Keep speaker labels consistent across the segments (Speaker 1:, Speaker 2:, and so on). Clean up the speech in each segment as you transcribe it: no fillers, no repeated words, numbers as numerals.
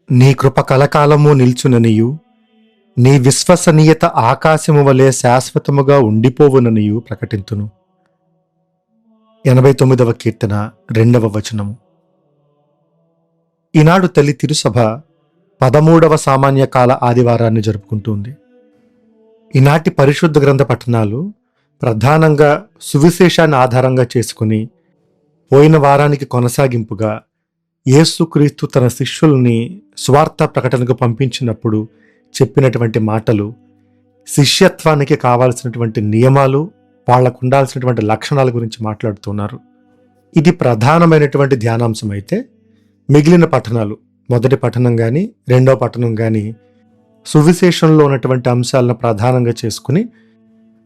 Speaker 1: నీ కృప కలకాలము నిల్చుననియు, నీ విశ్వసనీయత ఆకాశము వలె శాశ్వతముగా ఉండిపోవుననియు ప్రకటింతును. 89వ కీర్తన 2వ వచనము. ఈనాడు తల్లి తిరుసభ 13వ సామాన్య కాల ఆదివారాన్ని జరుపుకుంటుంది. ఈనాటి పరిశుద్ధ గ్రంథ పఠనాలు ప్రధానంగా సువిశేషాన్ని ఆధారంగా చేసుకుని పోయిన వారానికి కొనసాగింపుగా యేసుక్రీస్తు తన శిష్యుల్ని స్వార్థ ప్రకటనకు పంపించినప్పుడు చెప్పినటువంటి మాటలు, శిష్యత్వానికి కావాల్సినటువంటి నియమాలు, వాళ్లకు ఉండాల్సినటువంటి లక్షణాల గురించి మాట్లాడుతున్నారు. ఇది ప్రధానమైనటువంటి ధ్యానాంశం అయితే మిగిలిన పఠనాలు, మొదటి పఠనం కానీ రెండవ పఠనం కానీ సువిశేషంలో ఉన్నటువంటి అంశాలను ప్రధానంగా చేసుకుని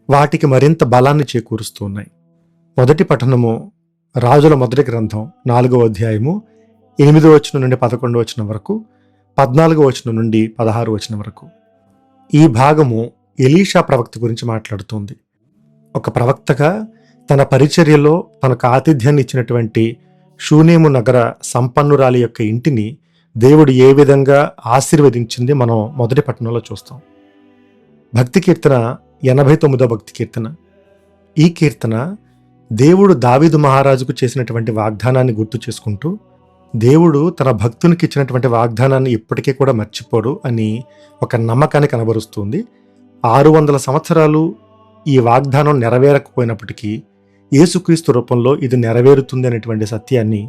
Speaker 1: వాటికి మరింత బలాన్ని చేకూరుస్తూ ఉన్నాయి. మొదటి పఠనము రాజుల మొదటి గ్రంథం 4వ అధ్యాయము 8వ వచనం నుండి 11వ వచనం వరకు, 14వ వచనం నుండి 16వ వచనం వరకు. ఈ భాగము ఎలీషా ప్రవక్త గురించి మాట్లాడుతుంది. ఒక ప్రవక్తగా తన పరిచర్యలో తనకు ఆతిథ్యాన్ని ఇచ్చినటువంటి షూనేము నగర సంపన్నురాలి యొక్క ఇంటిని దేవుడు ఏ విధంగా ఆశీర్వదించింది మనం మొదటి పట్టణంలో చూస్తాం. భక్తి కీర్తన 89వ భక్తి కీర్తన. ఈ కీర్తన దేవుడు దావీదు మహారాజుకు చేసినటువంటి వాగ్దానాన్ని గుర్తు చేసుకుంటూ, దేవుడు తన భక్తునికి ఇచ్చినటువంటి వాగ్దానాన్ని ఇప్పటికీ కూడా మర్చిపోడు అని ఒక నమ్మకాన్ని కనబరుస్తుంది. 600 సంవత్సరాలు ఈ వాగ్దానం నెరవేరకపోయినప్పటికీ యేసుక్రీస్తు రూపంలో ఇది నెరవేరుతుంది అనేటువంటి సత్యాన్ని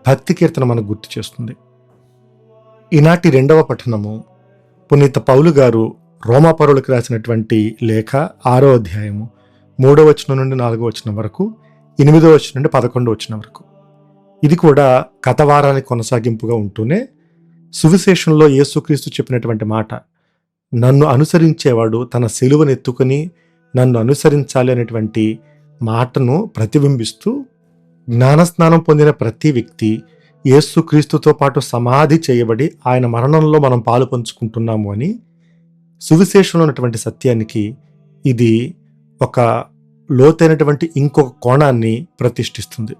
Speaker 1: భక్తి కీర్తన మనకు గుర్తు చేస్తుంది. ఈనాటి రెండవ పఠనము పునీత పౌలు గారు రోమాపరులకు రాసినటువంటి లేఖ 6వ అధ్యాయము 3వ వచనం నుండి 4వ వచనం వరకు, 8వ వచనం నుండి 11వ వచనం వరకు. ఇది కూడా గత వారానికి కొనసాగింపుగా ఉంటూనే సువిశేషంలో యేసుక్రీస్తు చెప్పినటువంటి మాట, నన్ను అనుసరించేవాడు తన సిలువను ఎత్తుకుని నన్ను అనుసరించాలి అనేటువంటి మాటను ప్రతిబింబిస్తూ, జ్ఞానస్నానం పొందిన ప్రతి వ్యక్తి యేసుక్రీస్తుతో పాటు సమాధి చేయబడి ఆయన మరణంలో మనం పాలు పంచుకుంటున్నాము అని సువిశేషంలో ఉన్నటువంటి సత్యానికి ఇది ఒక లోతైనటువంటి ఇంకొక కోణాన్ని ప్రతిష్ఠిస్తుంది.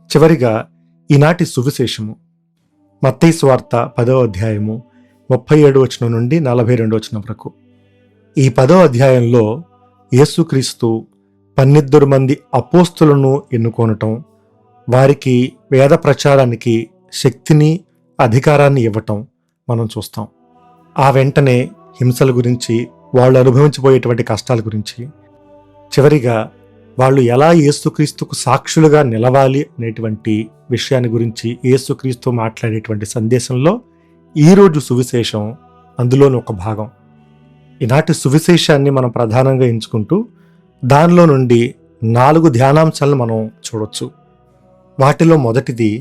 Speaker 1: చివరిగా ఈనాటి సువిశేషము మత్తయి సువార్త 10వ అధ్యాయము 37వ వచనం నుండి 42వ వచనం వరకు. ఈ 10వ అధ్యాయంలో యేసుక్రీస్తు 12 మంది అపోస్తులను ఎన్నుకోనటం, వారికి వేద ప్రచారానికి శక్తిని అధికారాన్ని ఇవ్వటం మనం చూస్తాం. ఆ వెంటనే హింసల గురించి, వాళ్ళు అనుభవించబోయేటువంటి కష్టాల గురించి, చివరిగా వాళ్ళు ఎలా యేసుక్రీస్తుకు సాక్షులుగా నిలవాలి అనేటువంటి విషయాన్ని గురించి యేసుక్రీస్తు మాట్లాడేటువంటి సందేశంలో ఈరోజు సువిశేషం అందులోని ఒక భాగం. ఈనాటి సువిశేషాన్ని మనం ప్రధానంగా ఎంచుకుంటూ దానిలో నుండి 4 ధ్యానాంశాలను మనం చూడొచ్చు. వాటిలో మొదటిది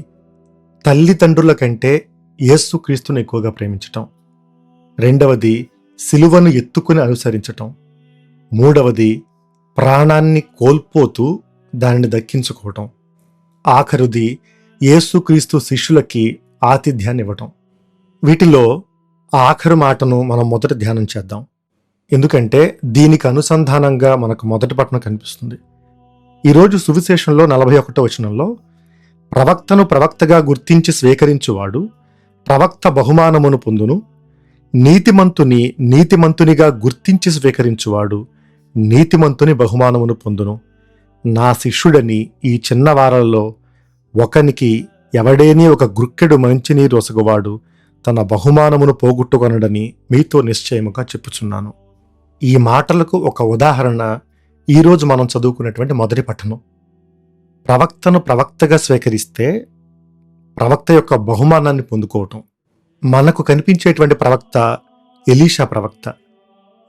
Speaker 1: తల్లిదండ్రుల కంటే యేసుక్రీస్తుని ఎక్కువగా ప్రేమించటం. రెండవది సిలువను ఎత్తుకుని అనుసరించటం. మూడవది ప్రాణాన్ని కోల్పోతూ దానిని దక్కించుకోవటం. ఆఖరుది యేసుక్రీస్తు శిష్యులకి ఆతిథ్యాన్ని ఇవ్వటం. వీటిలో ఆఖరు మాటను మనం మొదట ధ్యానం చేద్దాం. ఎందుకంటే దీనికి అనుసంధానంగా మనకు మొదటి పట్టణం కనిపిస్తుంది. ఈరోజు సువిశేషంలో 41వ వచనంలో, ప్రవక్తను ప్రవక్తగా గుర్తించి స్వీకరించువాడు ప్రవక్త బహుమానమును పొందును, నీతిమంతుని నీతిమంతునిగా గుర్తించి స్వీకరించువాడు నీతిమంతుని బహుమానమును పొందును. నా శిష్యుడని ఈ చిన్న వారాలలో ఒకనికి ఎవడేని ఒక గుక్కెడు మంచినీరు ఒసగువాడు తన బహుమానమును పోగొట్టుకొనడని మీతో నిశ్చయముగా చెప్పుచున్నాను. ఈ మాటలకు ఒక ఉదాహరణ ఈరోజు మనం చదువుకున్నటువంటి మొదటి పఠనం. ప్రవక్తను ప్రవక్తగా స్వీకరిస్తే ప్రవక్త యొక్క బహుమానాన్ని పొందుకోవటం. మనకు కనిపించేటువంటి ప్రవక్త ఎలీషా ప్రవక్త,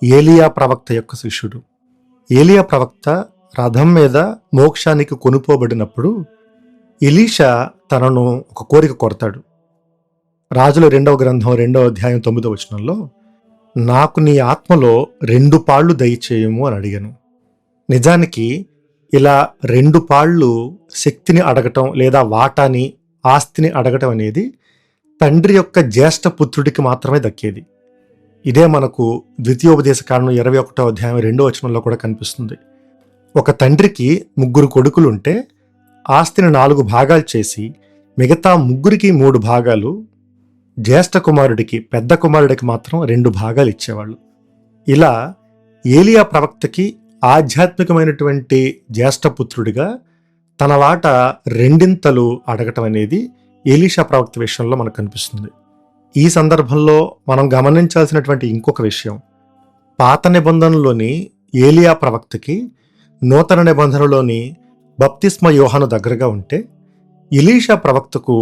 Speaker 1: ఏలియా ప్రవక్త యొక్క శిష్యుడు. ఏలియా ప్రవక్త రథం మీద మోక్షానికి కొనుపోబడినప్పుడు ఎలీషా తనను ఒక కోరిక కోరతాడు. రాజుల 2వ గ్రంథం 2వ అధ్యాయం 9వ వచనంలో, నాకు నీ ఆత్మలో 2 పాళ్ళు దయచేయము అని అడిగాను. నిజానికి ఇలా 2 పాళ్ళు శక్తిని అడగటం లేదా వాటాని, ఆస్తిని అడగటం అనేది తండ్రి యొక్క జ్యేష్ఠ పుత్రుడికి మాత్రమే దక్కేది. ఇదే మనకు ద్వితీయోపదేశ కాండం 21వ అధ్యాయం 2వ వచనంలో కూడా కనిపిస్తుంది. ఒక తండ్రికి 3 కొడుకులుంటే ఆస్తిని 4 భాగాలు చేసి మిగతా 3కి 3 భాగాలు జ్యేష్ఠ కుమారుడికి, పెద్ద కుమారుడికి మాత్రం 2 భాగాలు ఇచ్చేవాళ్ళు. ఇలా ఏలియా ప్రవక్తకి ఆధ్యాత్మికమైనటువంటి జ్యేష్ఠపుత్రుడిగా తన వాట రెండింతలు అడగటం అనేది ఎలీషా ప్రవక్త విషయంలో మనకు కనిపిస్తుంది. ఈ సందర్భంలో మనం గమనించాల్సినటువంటి ఇంకొక విషయం, పాత నిబంధనలోని ఏలియా ప్రవక్తకి నూతన నిబంధనలోని బప్తిస్మ యోహాను దగ్గరగా ఉంటే, ఎలీషా ప్రవక్తకు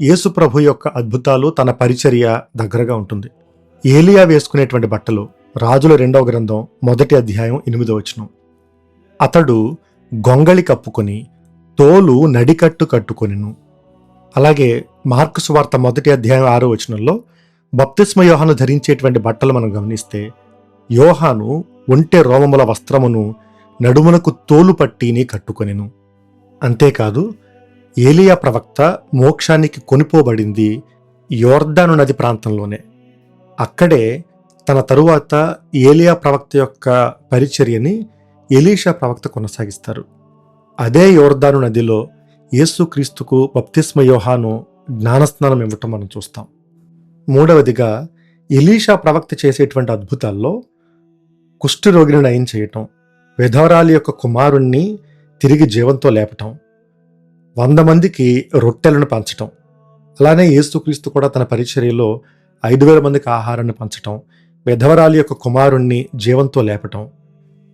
Speaker 1: యేసు ప్రభు యొక్క అద్భుతాలు, తన పరిచర్య దగ్గరగా ఉంటుంది. ఏలియా వేసుకునేటువంటి బట్టలు రాజుల 2వ గ్రంథం 1వ అధ్యాయం 8వ వచనం. అతడు గొంగళి కప్పుకొని తోలు నడికట్టు కట్టుకొనెను. అలాగే మార్కు సువార్త 1వ అధ్యాయం 6వ వచనంలో బప్తిస్మ యోహాను ధరించేటువంటి బట్టలు మనం గమనిస్తే, యోహాను ఒంటె రోమముల వస్త్రమును నడుమునకు తోలు పట్టిని కట్టుకొనెను. అంతేకాదు, ఏలియా ప్రవక్త మోక్షానికి కొనిపోబడింది యోర్దాను నది ప్రాంతంలోనే. అక్కడే తన తరువాత ఏలియా ప్రవక్త యొక్క పరిచర్యని ఎలీషా ప్రవక్త కొనసాగిస్తారు. అదే యోర్దాను నదిలో యేసుక్రీస్తుకు బప్తిస్మ యోహాను జ్ఞానస్నానం ఇవ్వటం మనం చూస్తాం. మూడవదిగా, ఎలీషా ప్రవక్త చేసేటువంటి అద్భుతాల్లో కుష్ఠరోగిని నయం చేయటం, విధవరాలి యొక్క కుమారుణ్ణి తిరిగి జీవంతో లేపటం, 100 మందికి రొట్టెలను పంచటం, అలానే యేసుక్రీస్తు కూడా తన పరిచర్యలో 5,000 మందికి ఆహారాన్ని పంచటం, విధవరాలి యొక్క కుమారుణ్ణి జీవంతో లేపటం,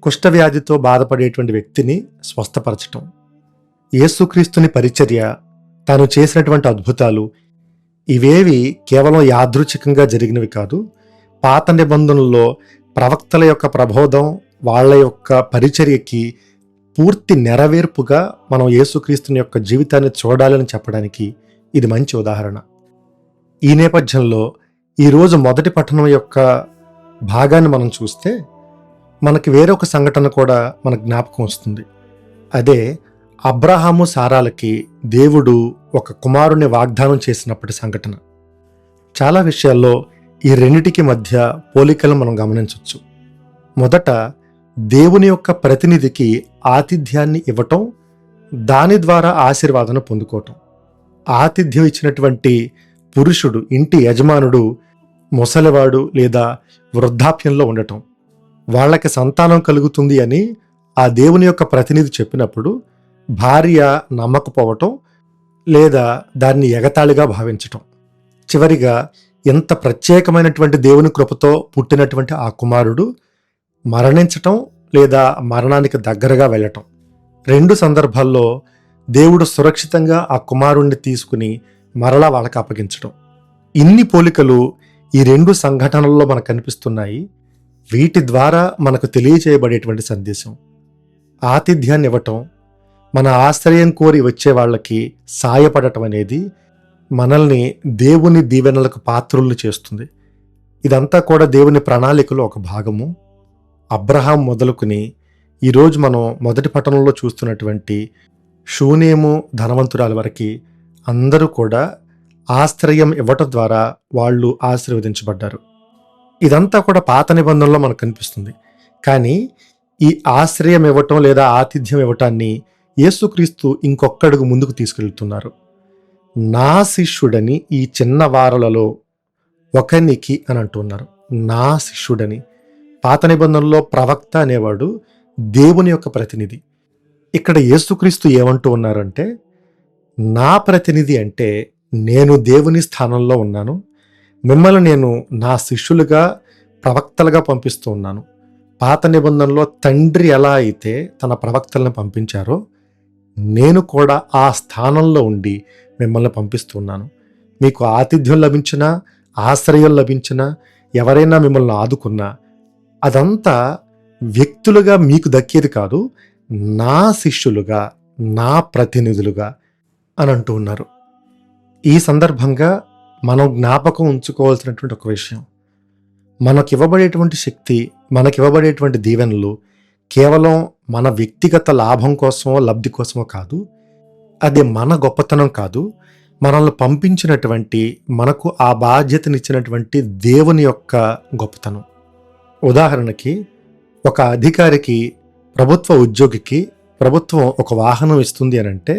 Speaker 1: కుష్ఠవ్యాధితో బాధపడేటువంటి వ్యక్తిని స్వస్థపరచటం, యేసుక్రీస్తుని పరిచర్య, తాను చేసినటువంటి అద్భుతాలు, ఇవేవి కేవలం యాదృచ్ఛికంగా జరిగినవి కాదు. పాత నిబంధనల్లో ప్రవక్తల యొక్క ప్రబోధం, వాళ్ళ యొక్క పరిచర్యకి పూర్తి నెరవేర్పుగా మనం యేసుక్రీస్తుని యొక్క జీవితాన్ని చూడాలని చెప్పడానికి ఇది మంచి ఉదాహరణ. ఈ నేపథ్యంలో ఈరోజు మొదటి పట్టణం యొక్క భాగాన్ని మనం చూస్తే మనకి వేరొక సంఘటన కూడా మన జ్ఞాపకం వస్తుంది. అదే అబ్రహాము సారాలకి దేవుడు ఒక కుమారుని వాగ్దానం చేసినప్పటి సంఘటన. చాలా విషయాల్లో ఈ రెండిటికి మధ్య పోలికలను మనం గమనించవచ్చు. మొదట దేవుని యొక్క ప్రతినిధికి ఆతిథ్యాన్ని ఇవ్వటం, దాని ద్వారా ఆశీర్వాదం పొందుకోవటం. ఆతిథ్యం ఇచ్చినటువంటి పురుషుడు, ఇంటి యజమానుడు ముసలివాడు లేదా వృద్ధాప్యంలో ఉండటం, వాళ్ళకి సంతానం కలుగుతుంది అని ఆ దేవుని యొక్క ప్రతినిధి చెప్పినప్పుడు భార్య నమ్మకపోవటం లేదా దాన్ని ఎగతాళిగా భావించటం. చివరిగా ఎంత ప్రత్యేకమైనటువంటి దేవుని కృపతో పుట్టినటువంటి ఆ కుమారుడు మరణించటం లేదా మరణానికి దగ్గరగా వెళ్ళటం. 2 సందర్భాల్లో దేవుడు సురక్షితంగా ఆ కుమారుణ్ణి తీసుకుని మరలా వాళ్ళకి అప్పగించడం. ఇన్ని పోలికలు ఈ 2 సంఘటనల్లో మనకు కనిపిస్తున్నాయి. వీటి ద్వారా మనకు తెలియచేయబడేటువంటి సందేశం, ఆతిథ్యాన్ని ఇవ్వటం, మన ఆశ్రయం కోరి వచ్చే వాళ్ళకి సాయపడటం అనేది మనల్ని దేవుని దీవెనలకు పాత్రుల్ని చేస్తుంది. ఇదంతా కూడా దేవుని ప్రణాళికలో ఒక భాగము. అబ్రహాం మొదలుకుని ఈరోజు మనం మొదటి పట్టణంలో చూస్తున్నటువంటి షూనేము ధనవంతురాల వరకు అందరూ కూడా ఆశ్రయం ఇవ్వటం ద్వారా వాళ్ళు ఆశీర్వదించబడ్డారు. ఇదంతా కూడా పాత నిబంధనలో మనకు కనిపిస్తుంది. కానీ ఈ ఆశ్రయం ఇవ్వటం లేదా ఆతిథ్యం ఇవ్వటాన్ని యేసుక్రీస్తు ఇంకొక్కడుగు ముందుకు తీసుకెళ్తున్నారు. నా శిష్యుడని ఈ చిన్న వారలలో ఒకనికి అని అంటున్నారు. నా శిష్యుడని. పాత నిబంధనలో ప్రవక్త అనేవాడు దేవుని యొక్క ప్రతినిధి. ఇక్కడ యేసుక్రీస్తు ఏమంటూ ఉన్నారంటే, నా ప్రతినిధి అంటే నేను దేవుని స్థానంలో ఉన్నాను, మిమ్మల్ని నేను నా శిష్యులుగా ప్రవక్తలుగా పంపిస్తూ ఉన్నాను. పాత నిబంధనలో తండ్రి ఎలా అయితే తన ప్రవక్తలను పంపించారో నేను కూడా ఆ స్థానంలో ఉండి మిమ్మల్ని పంపిస్తున్నాను. మీకు ఆతిథ్యం లభించినా, ఆశ్రయం లభించినా, ఎవరైనా మిమ్మల్ని ఆదుకున్నా అదంతా వ్యక్తులుగా మీకు దక్కేది కాదు, నా శిష్యులుగా, నా ప్రతినిధులుగా అని అంటూ ఉన్నారు. ఈ సందర్భంగా మనం జ్ఞాపకం ఉంచుకోవాల్సినటువంటి ఒక విషయం, మనకివ్వబడేటువంటి శక్తి, మనకివ్వబడేటువంటి దీవెనలు కేవలం మన వ్యక్తిగత లాభం కోసమో లబ్ధి కోసమో కాదు. అది మన గొప్పతనం కాదు, మనల్ని పంపించినటువంటి, మనకు ఆ బాధ్యతనిచ్చినటువంటి దేవుని యొక్క గొప్పతనం. ఉదాహరణకి ఒక అధికారికి, ప్రభుత్వ ఉద్యోగికి ప్రభుత్వం ఒక వాహనం ఇస్తుంది అని అంటే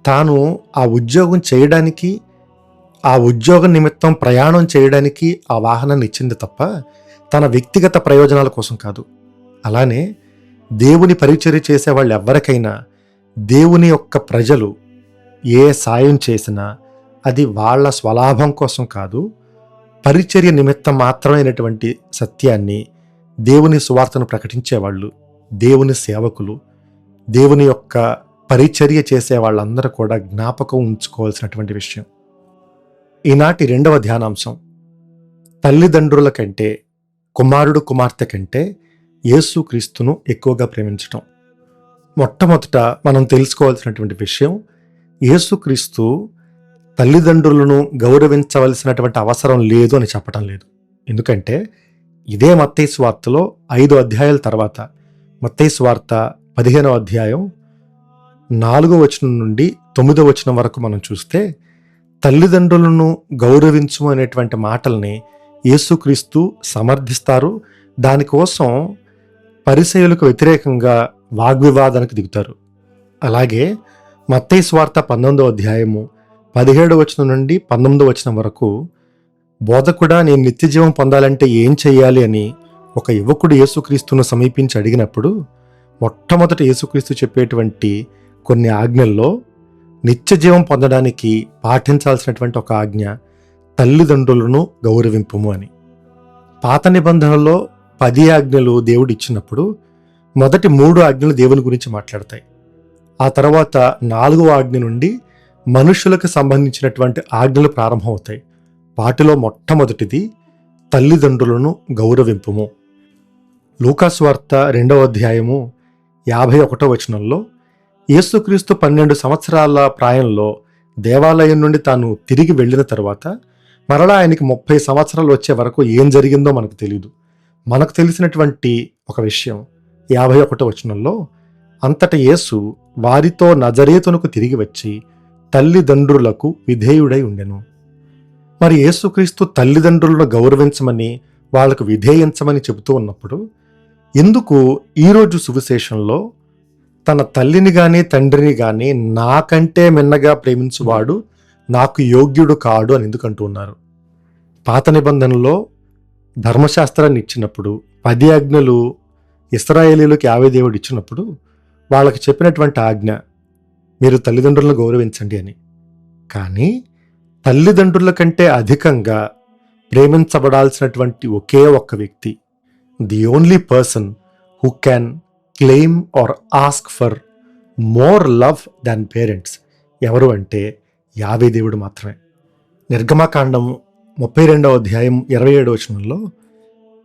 Speaker 1: తాను ఆ ఉద్యోగం చేయడానికి ఆ ఉద్యోగం నిమిత్తం ప్రయాణం చేయడానికి ఆ వాహనాన్ని ఇచ్చింది తప్ప తన వ్యక్తిగత ప్రయోజనాల కోసం కాదు. అలానే దేవుని పరిచర్య చేసే వాళ్ళు ఎవరికైనా దేవుని యొక్క ప్రజలు ఏ సాయం చేసినా అది వాళ్ళ స్వలాభం కోసం కాదు, పరిచర్య నిమిత్తం మాత్రమైనటువంటి సత్యాన్ని, దేవుని సువార్తను ప్రకటించేవాళ్ళు, దేవుని సేవకులు, దేవుని యొక్క పరిచర్య చేసే వాళ్ళందరూ కూడా జ్ఞాపకం ఉంచుకోవాల్సినటువంటి విషయం. ఈనాటి రెండవ ధ్యానాంశం, తల్లిదండ్రుల కంటే, కుమారుడు కుమార్తె కంటే యేసుక్రీస్తును ఎక్కువగా ప్రేమించటం. మొట్టమొదట మనం తెలుసుకోవాల్సినటువంటి విషయం, యేసుక్రీస్తు తల్లిదండ్రులను గౌరవించవలసినటువంటి అవసరం లేదు అని చెప్పటం లేదు. ఎందుకంటే ఇదే మత్తయి సువార్తలో 5 అధ్యాయాల తర్వాత, మత్తయి సువార్త 15వ అధ్యాయం 4వ వచనం నుండి 9వ వచనం వరకు మనం చూస్తే తల్లిదండ్రులను గౌరవించు అనేటువంటి మాటల్ని యేసుక్రీస్తు సమర్థిస్తారు. దానికోసం పరిసయ్యులకు వ్యతిరేకంగా వాగ్వివాదానికి దిగుతారు. అలాగే మత్తయి సువార్త 19వ అధ్యాయము 17వ వచనం నుండి 19వ వచనం వరకు, బోధకుడా నేను నిత్యజీవం పొందాలంటే ఏం చెయ్యాలి అని ఒక యువకుడు యేసుక్రీస్తును సమీపించి అడిగినప్పుడు మొట్టమొదట యేసుక్రీస్తు చెప్పేటువంటి కొన్ని ఆజ్ఞల్లో నిత్యజీవం పొందడానికి పాటించాల్సినటువంటి ఒక ఆజ్ఞ, తల్లిదండ్రులను గౌరవింపుము అని. పాత నిబంధనలో 10 ఆజ్ఞలు దేవుడు ఇచ్చినప్పుడు మొదటి 3 ఆజ్ఞలు దేవుని గురించి మాట్లాడతాయి. ఆ తర్వాత 4వ ఆజ్ఞ నుండి మనుషులకు సంబంధించినటువంటి ఆజ్ఞలు ప్రారంభమవుతాయి. వాటిలో మొట్టమొదటిది తల్లిదండ్రులను గౌరవింపుము. లూకాసు వార్త 2వ అధ్యాయము 51వ వచనంలో యేసుక్రీస్తు 12 సంవత్సరాల ప్రాయంలో దేవాలయం నుండి తాను తిరిగి వెళ్ళిన తర్వాత మరలా ఆయనకి 30 సంవత్సరాలు వచ్చే వరకు ఏం జరిగిందో మనకు తెలియదు. మనకు తెలిసినటువంటి ఒక విషయం 51వ వచనంలో, అంతట యేసు వారితో నజరేతునకు తిరిగి వచ్చి తల్లిదండ్రులకు విధేయుడై ఉండెను. మరి యేసుక్రీస్తు తల్లిదండ్రులను గౌరవించమని, వాళ్లకు విధేయించమని చెబుతూ ఉన్నప్పుడు ఎందుకు ఈరోజు సువిశేషంలో తన తల్లిని గాని తండ్రిని గాని నాకంటే మిన్నగా ప్రేమించువాడు నాకు యోగ్యుడు కాడు అని ఎందుకు అంటూ ఉన్నారు? పాత నిబంధనలో ధర్మశాస్త్రాన్ని ఇచ్చినప్పుడు 10 ఆజ్ఞలు ఇశ్రాయేలీలకు యావే దేవుడు ఇచ్చినప్పుడు వాళ్ళకి చెప్పినటువంటి ఆజ్ఞ, మీరు తల్లిదండ్రులను గౌరవించండి అని. కానీ తల్లిదండ్రుల కంటే అధికంగా ప్రేమించబడాల్సినటువంటి ఒకే ఒక్క వ్యక్తి, the only person who can claim are ask for more love than parents ఎవరు అంటే యావే దేవుడు మాత్రమే. నిర్గమకాండం 32వ అధ్యాయం 27వ వచనంలో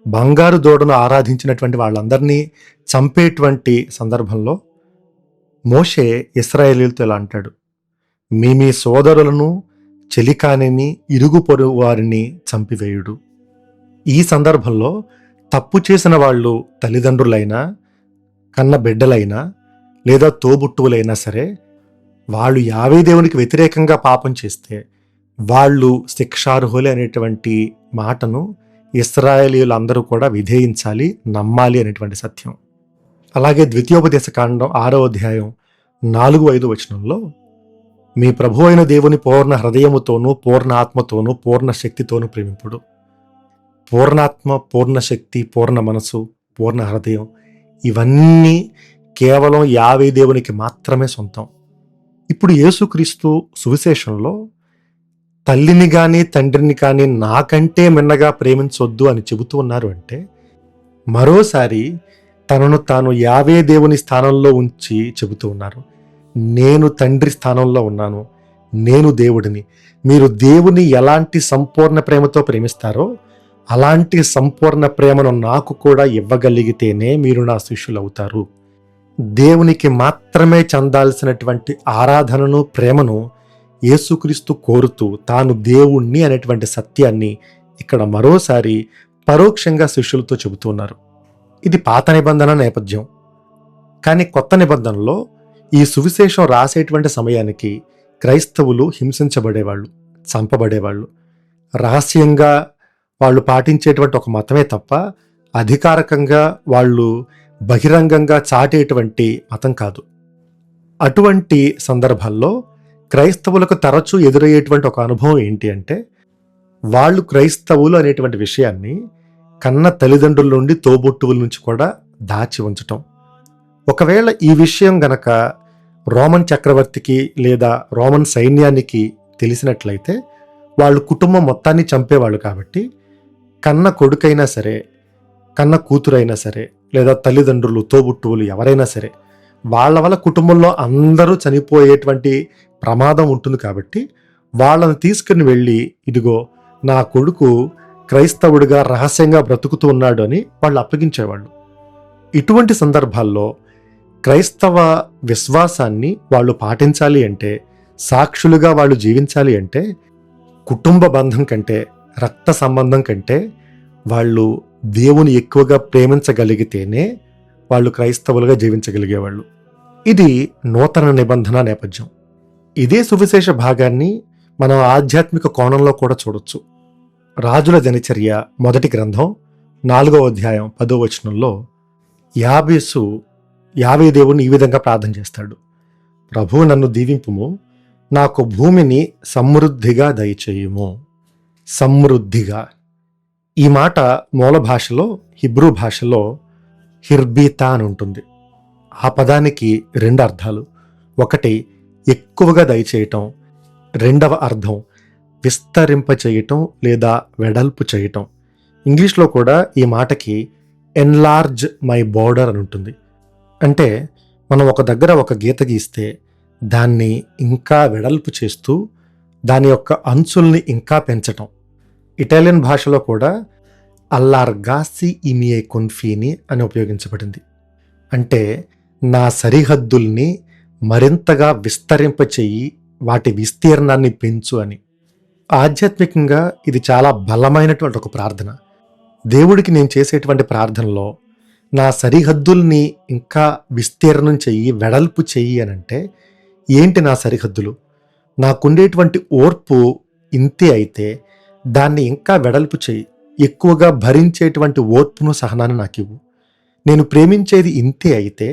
Speaker 1: బంగారు దూడను ఆరాధించినటువంటి వాళ్ళందరినీ చంపేటువంటి సందర్భంలో మోషే ఇశ్రాయేలీయులతో ఇలా అంటాడు, మీ సోదరులను, చెలికానిని, ఇరుగు పొరుగు వారిని చంపివేయుడు. ఈ సందర్భంలో తప్పు చేసిన వాళ్ళు తల్లిదండ్రులైనా, కన్న బిడ్డలైనా, లేదా తోబుట్టువులైనా సరే, వాళ్ళు యావే దేవునికి వ్యతిరేకంగా పాపం చేస్తే వాళ్ళు శిక్షార్హులే అనేటువంటి మాటను ఇశ్రాయేలీయులందరూ కూడా విధేయించాలి, నమ్మాలి అనేటువంటి సత్యం. అలాగే ద్వితీయోపదేశకాండం 6వ అధ్యాయం 4-5 వచనంలో, మీ ప్రభు అయిన దేవుని పూర్ణ హృదయముతోనూ, పూర్ణ ఆత్మతోనూ, పూర్ణ శక్తితోనూ ప్రేమింపుడు. పూర్ణాత్మ, పూర్ణ శక్తి, పూర్ణ మనసు, పూర్ణ హృదయం ఇవన్నీ కేవలం యావే దేవునికి మాత్రమే సొంతం. ఇప్పుడు యేసుక్రీస్తు సువిశేషంలో తల్లిని కానీ తండ్రిని కానీ నాకంటే మిన్నగా ప్రేమించొద్దు అని చెబుతూ ఉన్నారు అంటే, మరోసారి తనను తాను యావే దేవుని స్థానంలో ఉంచి చెబుతూ ఉన్నారు, నేను తండ్రి స్థానంలో ఉన్నాను, నేను దేవుడిని. మీరు దేవుని ఎలాంటి సంపూర్ణ ప్రేమతో ప్రేమిస్తారో అలాంటి సంపూర్ణ ప్రేమను నాకు కూడా ఇవ్వగలిగితేనే మీరు నా శిష్యులు అవుతారు. దేవునికి మాత్రమే చెందాల్సినటువంటి ఆరాధనను, ప్రేమను యేసుక్రీస్తు కోరుతూ తాను దేవుణ్ణి అనేటువంటి సత్యాన్ని ఇక్కడ మరోసారి పరోక్షంగా శిష్యులతో చెబుతున్నారు. ఇది పాత నిబంధన నేపథ్యం. కానీ కొత్త నిబంధనలో ఈ సువిశేషం రాసేటువంటి సమయానికి క్రైస్తవులు హింసించబడేవాళ్ళు, చంపబడేవాళ్ళు. రహస్యంగా వాళ్ళు పాటించేటువంటి ఒక మతమే తప్ప అధికారికంగా వాళ్ళు బహిరంగంగా చాటేటువంటి మతం కాదు. అటువంటి సందర్భాల్లో క్రైస్తవులకు తరచూ ఎదురయ్యేటువంటి ఒక అనుభవం ఏంటి అంటే, వాళ్ళు క్రైస్తవులు అనేటువంటి విషయాన్ని కన్న తల్లిదండ్రుల నుండి, తోబుట్టువుల నుంచి కూడా దాచి ఉంచటం. ఒకవేళ ఈ విషయం గనక రోమన్ చక్రవర్తికి లేదా రోమన్ సైన్యానికి తెలిసినట్లయితే వాళ్ళు కుటుంబం మొత్తాన్ని చంపేవాళ్ళు. కాబట్టి కన్న కొడుకైనా సరే, కన్న కూతురైనా సరే, లేదా తల్లిదండ్రులు, తోబుట్టువులు ఎవరైనా సరే, వాళ్ళ వల్ల కుటుంబంలో అందరూ చనిపోయేటువంటి ప్రమాదం ఉంటుంది. కాబట్టి వాళ్ళని తీసుకుని వెళ్ళి, ఇదిగో నా కొడుకు క్రైస్తవుడిగా రహస్యంగా బ్రతుకుతూ ఉన్నాడు అని వాళ్ళు అప్పగించేవాళ్ళు. ఇటువంటి సందర్భాల్లో క్రైస్తవ విశ్వాసాన్ని వాళ్ళు పాటించాలి అంటే, సాక్షులుగా వాళ్ళు జీవించాలి అంటే, కుటుంబ బంధం కంటే, రక్త సంబంధం కంటే వాళ్ళు దేవుని ఎక్కువగా ప్రేమించగలిగితేనే వాళ్ళు క్రైస్తవులుగా జీవించగలిగేవాళ్ళు. ఇది నూతన నిబంధన నేపథ్యం. ఇదే సువిశేష భాగాన్ని మనం ఆధ్యాత్మిక కోణంలో కూడా చూడొచ్చు. రాజుల దినచర్య మొదటి గ్రంథం 4వ అధ్యాయం 10వ వచనంలో యాబేసు యావే దేవుని ఈ విధంగా ప్రార్థన చేస్తాడు: ప్రభు, నన్ను దీవింపుము, నాకు భూమిని సమృద్ధిగా దయచేయుము. సమృద్ధిగా ఈ మాట మూల భాషలో, హిబ్రూ భాషలో హిర్బీతా అని ఉంటుంది. ఆ పదానికి 2 అర్థాలు. ఒకటి ఎక్కువగా దయచేయటం, రెండవ అర్థం విస్తరింప చేయటం లేదా వెడల్పు చేయటం. ఇంగ్లీష్లో కూడా ఈ మాటకి ఎన్లార్జ్ మై బోర్డర్ అని ఉంటుంది. అంటే మనం ఒక దగ్గర ఒక గీత గీస్తే దాన్ని ఇంకా వెడల్పు చేస్తూ దాని యొక్క అంచుల్ని ఇంకా పెంచటం. ఇటాలియన్ భాషలో కూడా అల్లార్గాసి ఇమియే కొన్ఫీని అని ఉపయోగించబడింది. అంటే నా సరిహద్దుల్ని మరింతగా విస్తరింపచేయి, వాటి విస్తీర్ణాన్ని పెంచు అని. ఆధ్యాత్మికంగా ఇది చాలా బలమైనటువంటి ఒక ప్రార్థన. దేవుడికి నేను చేసేటువంటి ప్రార్థనలో నా సరిహద్దుల్ని ఇంకా విస్తీర్ణం చెయ్యి, వెడల్పు చెయ్యి అని అంటే ఏంటి నా సరిహద్దులు? నాకుండేటువంటి ఓర్పు ఇంతే అయితే దాన్ని ఇంకా వెడల్పు చెయ్యి, ఎక్కువగా భరించేటువంటి ఓర్పును, సహనాన్ని నాకు ఇవ్వు. నేను ప్రేమించేది ఇంతే అయితే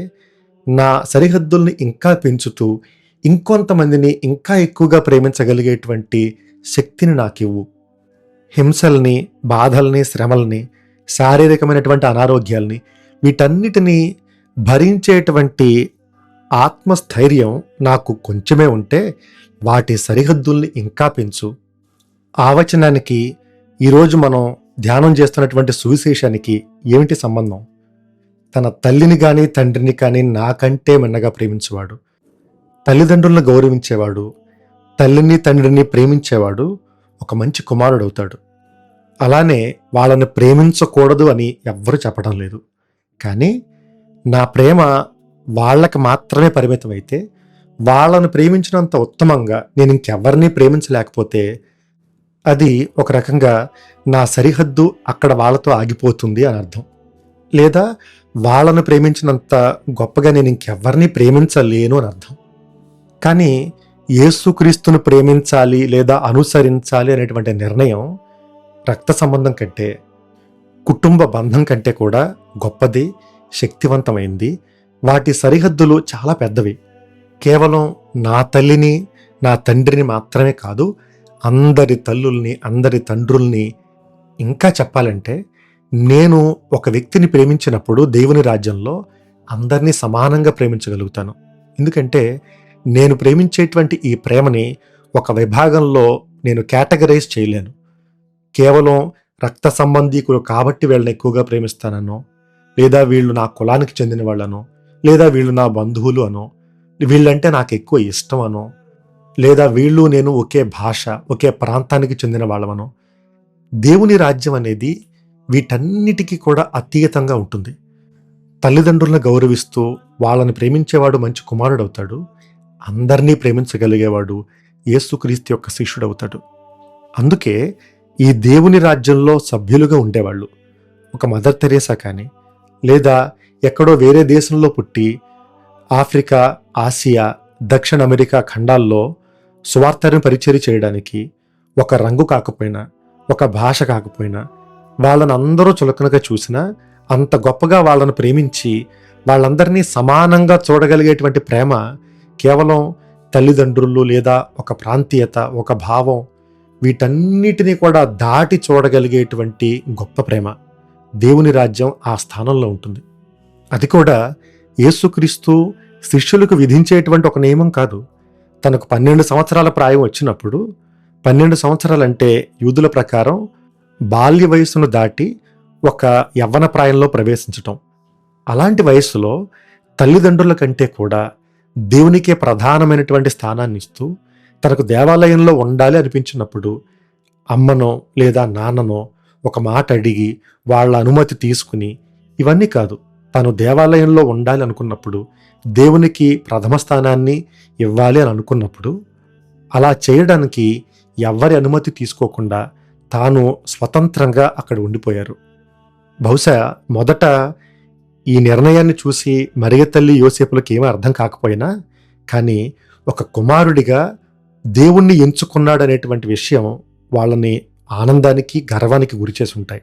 Speaker 1: నా సరిహద్దుల్ని ఇంకా పెంచుతూ ఇంకొంతమందిని ఇంకా ఎక్కువగా ప్రేమించగలిగేటువంటి శక్తిని నాకు ఇవ్వు. హింసల్ని, బాధల్ని, శ్రమల్ని, శారీరకమైనటువంటి అనారోగ్యాల్ని, వీటన్నిటినీ భరించేటువంటి ఆత్మస్థైర్యం నాకు కొంచెమే ఉంటే వాటి సరిహద్దుల్ని ఇంకా పెంచు. ఆ వచనానికి ఈరోజు మనం ధ్యానం చేస్తున్నటువంటి సువిశేషానికి ఏమిటి సంబంధం? తన తల్లిని కానీ తండ్రిని కానీ నాకంటే మిన్నగా ప్రేమించేవాడు, తల్లిదండ్రులను గౌరవించేవాడు, తల్లిని తండ్రిని ప్రేమించేవాడు ఒక మంచి కుమారుడు అవుతాడు. అలానే వాళ్ళని ప్రేమించకూడదు అని ఎవ్వరూ చెప్పడం లేదు. కానీ నా ప్రేమ వాళ్ళకి మాత్రమే పరిమితం అయితే, వాళ్ళను ప్రేమించినంత ఉత్తమంగా నేను ఇంకెవరిని ప్రేమించలేకపోతే అది ఒక రకంగా నా సరిహద్దు అక్కడ వాళ్ళతో ఆగిపోతుంది అని అర్థం. లేదా వాళ్ళను ప్రేమించినంత గొప్పగా నేను ఇంకెవరిని ప్రేమించలేను అని అర్థం. కానీ యేసుక్రీస్తును ప్రేమించాలి లేదా అనుసరించాలి అనేటువంటి నిర్ణయం రక్త సంబంధం కంటే, కుటుంబ బంధం కంటే కూడా గొప్పది, శక్తివంతమైంది. వాటి సరిహద్దులు చాలా పెద్దవి. కేవలం నా తల్లిని, నా తండ్రిని మాత్రమే కాదు, అందరి తల్లుల్ని, అందరి తండ్రుల్ని, ఇంకా చెప్పాలంటే నేను ఒక వ్యక్తిని ప్రేమించినప్పుడు దేవుని రాజ్యంలో అందరినీ సమానంగా ప్రేమించగలుగుతాను. ఎందుకంటే నేను ప్రేమించేటువంటి ఈ ప్రేమని ఒక విభాగంలో నేను కేటగరైజ్ చేయలేను. కేవలం రక్త సంబంధీకులు కాబట్టి వీళ్ళని ఎక్కువగా ప్రేమిస్తాననో, లేదా వీళ్ళు నా కులానికి చెందిన వాళ్ళనో, లేదా వీళ్ళు నా బంధువులు అనో, వీళ్ళంటే నాకు ఎక్కువ ఇష్టం అనో, లేదా వీళ్ళు నేను ఒకే భాష, ఒకే ప్రాంతానికి చెందిన వాళ్ళమనో. దేవుని రాజ్యం అనేది వీటన్నిటికీ కూడా అతీతంగా ఉంటుంది. తల్లిదండ్రులను గౌరవిస్తూ వాళ్ళని ప్రేమించేవాడు మంచి కుమారుడు అవుతాడు. అందరినీ ప్రేమించగలిగేవాడు యేసుక్రీస్తు యొక్క శిష్యుడు అవుతాడు. అందుకే ఈ దేవుని రాజ్యంలో సభ్యులుగా ఉండేవాళ్ళు ఒక మదర్ తెరేసా కానీ, లేదా ఎక్కడో వేరే దేశంలో పుట్టి ఆఫ్రికా, ఆసియా, దక్షిణ అమెరికా ఖండాల్లో సువార్తను పరిచర్య చేయడానికి ఒక రంగు కాకపోయినా, ఒక భాష కాకపోయినా, వాళ్ళని అందరూ చులకనగా చూసినా అంత గొప్పగా వాళ్ళను ప్రేమించి వాళ్ళందరినీ సమానంగా చూడగలిగేటువంటి ప్రేమ కేవలం తల్లిదండ్రులు లేదా ఒక ప్రాంతీయత, ఒక భావం, వీటన్నిటినీ కూడా దాటి చూడగలిగేటువంటి గొప్ప ప్రేమ. దేవుని రాజ్యం ఆ స్థానంలో ఉంటుంది. అది కూడా యేసుక్రీస్తు శిష్యులకు విధించేటువంటి ఒక నియమం కాదు. తనకు 12 సంవత్సరాల ప్రాయం వచ్చినప్పుడు, 12 సంవత్సరాలంటే యూదుల ప్రకారం బాల్య వయస్సును దాటి ఒక యవ్వన ప్రాయంలో ప్రవేశించటం. అలాంటి వయస్సులో తల్లిదండ్రుల కంటే కూడా దేవునికే ప్రధానమైనటువంటి స్థానాన్ని ఇస్తూ, తనకు దేవాలయంలో ఉండాలి అనిపించినప్పుడు అమ్మనో లేదా నాన్ననో ఒక మాట అడిగి వాళ్ళ అనుమతి తీసుకుని, ఇవన్నీ కాదు, తను దేవాలయంలో ఉండాలి అనుకున్నప్పుడు, దేవునికి ప్రథమ స్థానాన్ని ఇవ్వాలి అని అనుకున్నప్పుడు, అలా చేయడానికి ఎవ్వరి అనుమతి తీసుకోకుండా తాను స్వతంత్రంగా అక్కడ ఉండిపోయారు. బహుశా మొదట ఈ నిర్ణయాన్ని చూసి మరియ తల్లి యోసేపులకు ఏమీ అర్థం కాకపోయినా, కానీ ఒక కుమారుడిగా దేవుణ్ణి ఎంచుకున్నాడనేటువంటి విషయం వాళ్ళని ఆనందానికి, గర్వానికి గురిచేసి ఉంటాయి.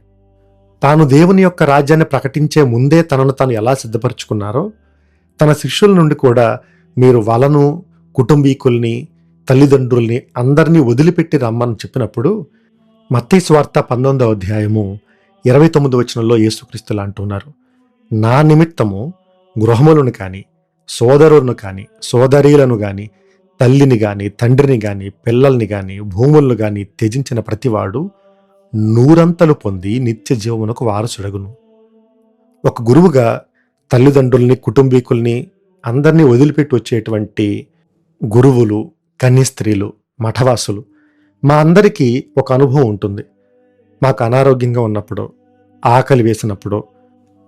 Speaker 1: తాను దేవుని యొక్క రాజ్యాన్ని ప్రకటించే ముందే తనను తాను ఎలా సిద్ధపరచుకున్నారో, తన శిష్యుల నుండి కూడా మీరు వాళ్ళను, కుటుంబీకుల్ని, తల్లిదండ్రుల్ని అందరినీ వదిలిపెట్టి రమ్మని చెప్పినప్పుడు, మత్తయి సువార్త 19వ అధ్యాయము 29వ వచనంలో యేసుక్రీస్తులు అంటున్నారు, నా నిమిత్తము గృహములను కానీ, సోదరులను కానీ, సోదరీలను కానీ, తల్లిని కానీ, తండ్రిని కానీ, పిల్లల్ని కానీ, భూములను కానీ త్యజించిన ప్రతివాడు 100 పొంది నిత్య జీవమునకు వారసుడగును. ఒక గురువుగా తల్లిదండ్రుల్ని, కుటుంబీకుల్ని అందరినీ వదిలిపెట్టి వచ్చేటువంటి గురువులు, కన్యస్త్రీలు, మఠవాసులు, మా అందరికీ ఒక అనుభవం ఉంటుంది. మాకు అనారోగ్యంగా ఉన్నప్పుడు, ఆకలి వేసినప్పుడు,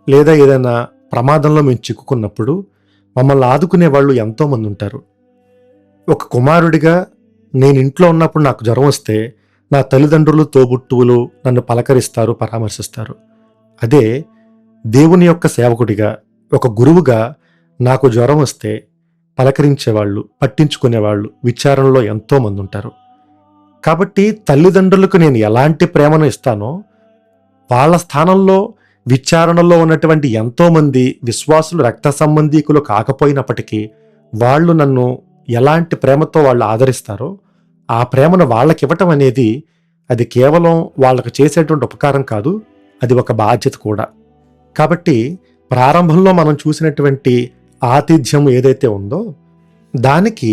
Speaker 1: లేదా ఏదైనా ప్రమాదంలో మేము చిక్కుకున్నప్పుడు మమ్మల్ని ఆదుకునే వాళ్ళు ఎంతోమంది ఉంటారు. ఒక కుమారుడిగా నేను ఇంట్లో ఉన్నప్పుడు నాకు జ్వరం వస్తే నా తల్లిదండ్రులు, తోబుట్టువులు నన్ను పలకరిస్తారు, పరామర్శిస్తారు. అదే దేవుని యొక్క సేవకుడిగా, ఒక గురువుగా నాకు జ్వరం వస్తే పలకరించేవాళ్ళు, పట్టించుకునేవాళ్ళు విచారణలో ఎంతోమంది ఉంటారు. కాబట్టి తల్లిదండ్రులకు నేను ఎలాంటి ప్రేమను ఇస్తానో, వాళ్ళ స్థానంలో విచారణలో ఉన్నటువంటి ఎంతోమంది విశ్వాసులు, రక్త సంబంధీకులు కాకపోయినప్పటికీ వాళ్ళు నన్ను ఎలాంటి ప్రేమతో వాళ్ళు ఆదరిస్తారో, ఆ ప్రేమను వాళ్ళకి ఇవ్వటం అనేది అది కేవలం వాళ్ళకు చేసేటువంటి ఉపకారం కాదు, అది ఒక బాధ్యత కూడా. కాబట్టి ప్రారంభంలో మనం చూసినటువంటి ఆతిథ్యం ఏదైతే ఉందో, దానికి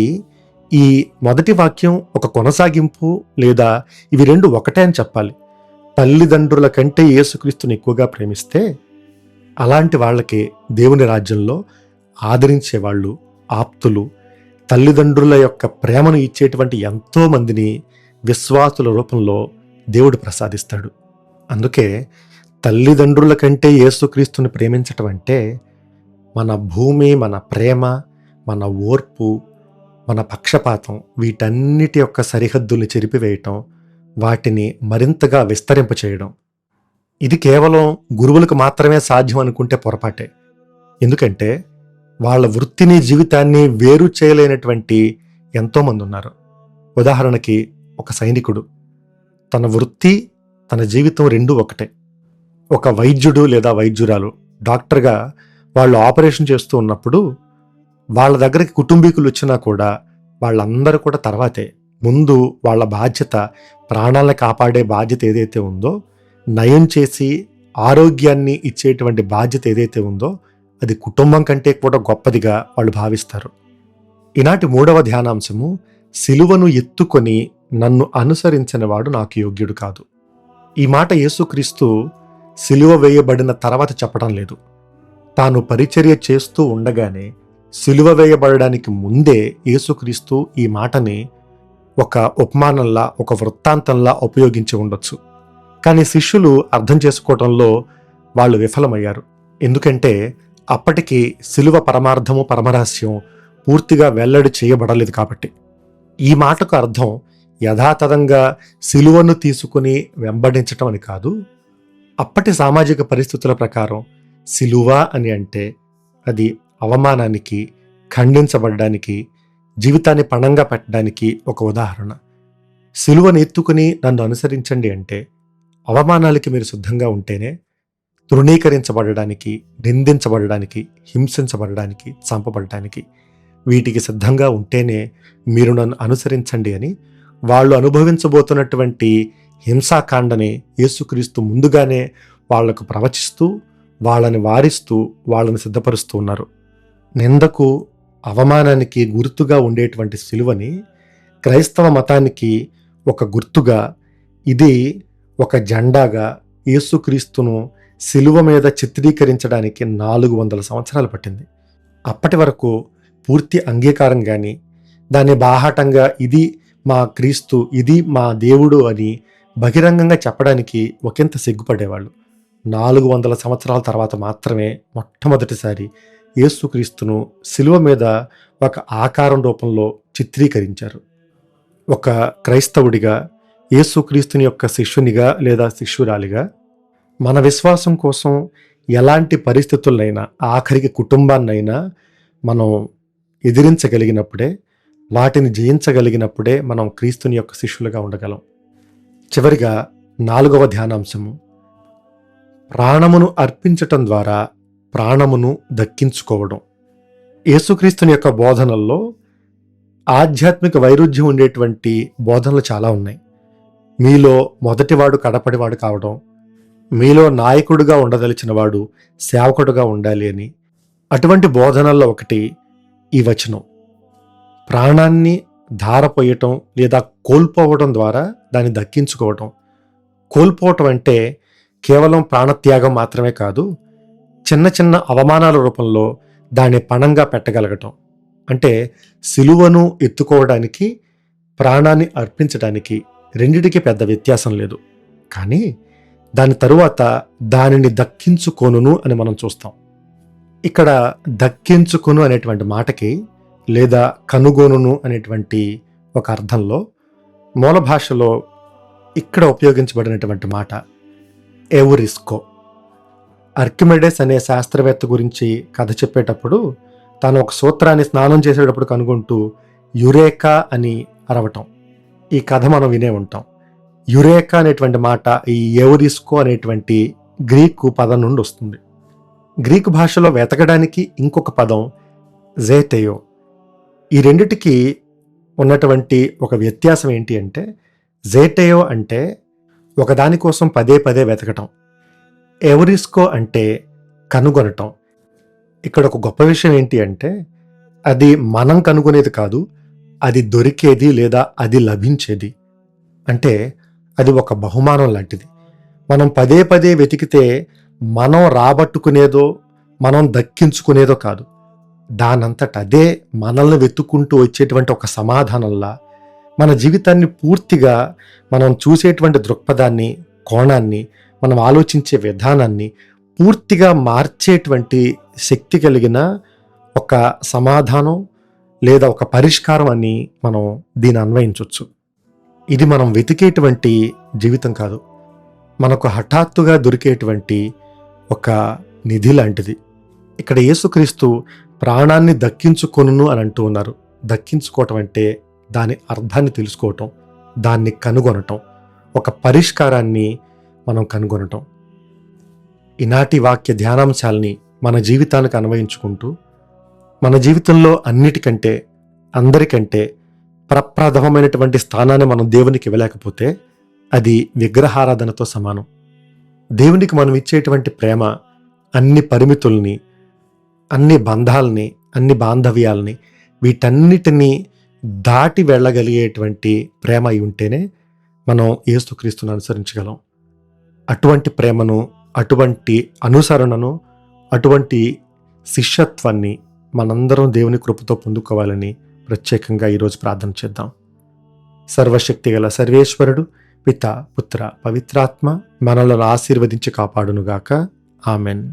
Speaker 1: ఈ మొదటి వాక్యం ఒక కొనసాగింపు, లేదా ఇవి రెండు ఒకటే అని చెప్పాలి. తల్లిదండ్రుల కంటే యేసుక్రీస్తుని ఎక్కువగా ప్రేమిస్తే అలాంటి వాళ్ళకి దేవుని రాజ్యంలో ఆదరించేవాళ్ళు, ఆప్తులు, తల్లిదండ్రుల యొక్క ప్రేమను ఇచ్చేటువంటి ఎంతో మందిని విశ్వాసుల రూపంలో దేవుడు ప్రసాదిస్తాడు. అందుకే తల్లిదండ్రుల కంటే యేసుక్రీస్తుని ప్రేమించటం అంటే మన భూమి, మన ప్రేమ, మన ఓర్పు, మన పక్షపాతం, వీటన్నిటి యొక్క సరిహద్దుల్ని చెరిపివేయటం, వాటిని మరింతగా విస్తరింపచేయడం. ఇది కేవలం గురువులకు మాత్రమే సాధ్యం అనుకుంటే పొరపాటే. ఎందుకంటే వాళ్ళ వృత్తిని, జీవితాన్ని వేరు చేయలేనటువంటి ఎంతోమంది ఉన్నారు. ఉదాహరణకి ఒక సైనికుడు, తన వృత్తి, తన జీవితం రెండూ ఒకటే. ఒక వైద్యుడు లేదా వైద్యురాలు, డాక్టర్గా వాళ్ళు ఆపరేషన్ చేస్తూ ఉన్నప్పుడు వాళ్ళ దగ్గరికి కుటుంబీకులు వచ్చినా కూడా వాళ్ళందరూ కూడా తర్వాతే. ముందు వాళ్ళ బాధ్యత, ప్రాణాలను కాపాడే బాధ్యత ఏదైతే ఉందో, నయం చేసి ఆరోగ్యాన్ని ఇచ్చేటువంటి బాధ్యత ఏదైతే ఉందో, అది కుటుంబం కంటే కూడా గొప్పదిగా వాళ్ళు భావిస్తారు. ఈనాటి 3వ ధ్యానాంశము, సిలువను ఎత్తుకొని నన్ను అనుసరించిన వాడు నాకు యోగ్యుడు కాదు. ఈ మాట యేసుక్రీస్తు సిలువ వేయబడిన తర్వాత చెప్పడం లేదు. తాను పరిచర్య చేస్తూ ఉండగానే, సిలువ వేయబడడానికి ముందే యేసుక్రీస్తు ఈ మాటని ఒక ఉపమానంలా, ఒక వృత్తాంతంలా ఉపయోగించి ఉండొచ్చు. కానీ శిష్యులు అర్థం చేసుకోవటంలో వాళ్ళు విఫలమయ్యారు. ఎందుకంటే అప్పటికి సిలువ పరమార్థము, పరమరహస్యం పూర్తిగా వెల్లడి చేయబడలేదు కాబట్టి. ఈ మాటకు అర్థం యథాతథంగా సిలువను తీసుకుని వెంబడించటం అని కాదు. అప్పటి సామాజిక పరిస్థితుల ప్రకారం సిలువ అని అంటే అది అవమానానికి, ఖండించబడడానికి, జీవితాన్ని పణంగా పెట్టడానికి ఒక ఉదాహరణ. సిలువను ఎత్తుకుని నన్ను అనుసరించండి అంటే అవమానాలకి మీరు సిద్ధంగా ఉంటేనే, తృణీకరించబడడానికి, నిందించబడడానికి, హింసించబడడానికి, చంపబడడానికి వీటికి సిద్ధంగా ఉంటేనే మీరు నన్ను అనుసరించండి అని వాళ్ళు అనుభవించబోతున్నటువంటి హింసాకాండని యేసుక్రీస్తు ముందుగానే వాళ్లకు ప్రవచిస్తూ, వాళ్ళని వారిస్తూ, వాళ్ళని సిద్ధపరుస్తూ ఉన్నారు. నిందకు, అవమానానికి గుర్తుగా ఉండేటువంటి సిలువని క్రైస్తవ మతానికి ఒక గుర్తుగా, ఇది ఒక జెండాగా యేసుక్రీస్తును సిలువ మీద చిత్రీకరించడానికి 400 సంవత్సరాలు పట్టింది. అప్పటి వరకు పూర్తి అంగీకారం కానీ, దాన్ని బాహాటంగా ఇది మా క్రీస్తు, ఇది మా దేవుడు అని బహిరంగంగా చెప్పడానికి ఒకంత సిగ్గుపడేవాళ్ళు. 400 సంవత్సరాల తర్వాత మాత్రమే మొట్టమొదటిసారి యేసుక్రీస్తును సిలువ మీద ఒక ఆకారం రూపంలో చిత్రీకరించారు. ఒక క్రైస్తవుడిగా, యేసుక్రీస్తుని యొక్క శిష్యునిగా లేదా శిష్యురాలిగా మన విశ్వాసం కోసం ఎలాంటి పరిస్థితులైనా, ఆఖరికి కుటుంబాన్నైనా మనం ఎదిరించగలిగినప్పుడే, వాటిని జయించగలిగినప్పుడే మనం క్రీస్తుని యొక్క శిష్యులుగా ఉండగలం. చివరిగా 4వ ధ్యానాంశము, ప్రాణమును అర్పించటం ద్వారా ప్రాణమును దక్కించుకోవడం. యేసుక్రీస్తుని యొక్క బోధనల్లో ఆధ్యాత్మిక వైరుధ్యం ఉండేటువంటి బోధనలు చాలా ఉన్నాయి. మీలో మొదటివాడు కడపడివాడు కావడం, మీలో నాయకుడుగా ఉండదలిచిన వాడు సేవకుడుగా ఉండాలి అని. అటువంటి బోధనల్లో ఒకటి ఈ వచనం. ప్రాణాన్ని ధారపోయటం లేదా కోల్పోవడం ద్వారా దాన్ని దక్కించుకోవటం. కోల్పోవటం అంటే కేవలం ప్రాణత్యాగం మాత్రమే కాదు, చిన్న చిన్న అవమానాల రూపంలో దాన్ని పణంగా పెట్టగలగటం. అంటే సిలువను ఎత్తుకోవడానికి, ప్రాణాన్ని అర్పించడానికి రెండిటికి పెద్ద వ్యత్యాసం లేదు. కానీ దాని తరువాత దానిని దక్కించుకొనును అని మనం చూస్తాం. ఇక్కడ దక్కించుకొను అనేటువంటి మాటకి లేదా కనుగొనును అనేటువంటి ఒక అర్థంలో మూల భాషలో ఇక్కడ ఉపయోగించబడినటువంటి మాట ఎవరిస్కో. ఆర్కిమెడెస్ అనే శాస్త్రవేత్త గురించి కథ చెప్పేటప్పుడు తాను ఒక సూత్రాన్ని స్నానం చేసేటప్పుడు కనుగొంటూ యురేకా అని అరవటం. ఈ కథ మనం వినే ఉంటాం. యురేకా అనేటువంటి మాట ఈ ఎవరిస్కో అనేటువంటి గ్రీకు పదం నుండి వస్తుంది. గ్రీకు భాషలో వెతకడానికి ఇంకొక పదం జేటెయో. ఈ రెండిటికి ఉన్నటువంటి ఒక వ్యత్యాసం ఏంటి అంటే, జేటెయో అంటే ఒకదాని కోసం పదే పదే వెతకటం, ఎవరిస్కో అంటే కనుగొనటం. ఇక్కడ ఒక గొప్ప విషయం ఏంటి అంటే, అది మనం కనుగొనేది కాదు, అది దొరికేది లేదా అది లభించేది. అంటే అది ఒక బహుమానం లాంటిది. మనం పదే పదే వెతికితే మనం రాబట్టుకునేదో, మనం దక్కించుకునేదో కాదు, దానంతట అదే మనల్ని వెతుక్కుంటూ వచ్చేటువంటి ఒక సమాధానంలా మన జీవితాన్ని పూర్తిగా, మనం చూసేటువంటి దృక్పథాన్ని, కోణాన్ని, మనం ఆలోచించే విధానాన్ని పూర్తిగా మార్చేటువంటి శక్తి కలిగిన ఒక సమాధానం లేదా ఒక పరిష్కారం అని మనం దీన్ని అన్వయించవచ్చు. ఇది మనం వెతికేటువంటి జీవితం కాదు, మనకు హఠాత్తుగా దొరికేటువంటి ఒక నిధి లాంటిది. ఇక్కడ యేసుక్రీస్తు ప్రాణాన్ని దక్కించుకొనును అని అంటూ ఉన్నారు. దక్కించుకోవటం అంటే దాని అర్థాన్ని తెలుసుకోవటం, దాన్ని కనుగొనటం, ఒక పరిష్కారాన్ని మనం కనుగొనటం. ఈనాటి వాక్య ధ్యానాంశాలని మన జీవితానికి అన్వయించుకుంటూ, మన జీవితంలో అన్నిటికంటే, అందరికంటే ప్రప్రథమమైనటువంటి స్థానాన్ని మనం దేవునికి ఇవ్వలేకపోతే అది విగ్రహారాధనతో సమానం. దేవునికి మనం ఇచ్చేటువంటి ప్రేమ అన్ని పరిమితుల్ని, అన్ని బంధాలని, అన్ని బాంధవ్యాలని, వీటన్నిటినీ దాటి వెళ్ళగలిగేటువంటి ప్రేమ అయి ఉంటేనే మనం యేసుక్రీస్తును అనుసరించగలం. అటువంటి ప్రేమను, అటువంటి అనుసరణను, అటువంటి శిష్యత్వాన్ని మనందరం దేవుని కృపతో పొందుకోవాలని ప్రత్యేకంగా ఈరోజు ప్రార్థన చేద్దాం. సర్వశక్తిగల సర్వేశ్వరుడు పిత, పుత్ర, పవిత్రాత్మ మనలను ఆశీర్వదించి కాపాడునుగాక. ఆమెన్.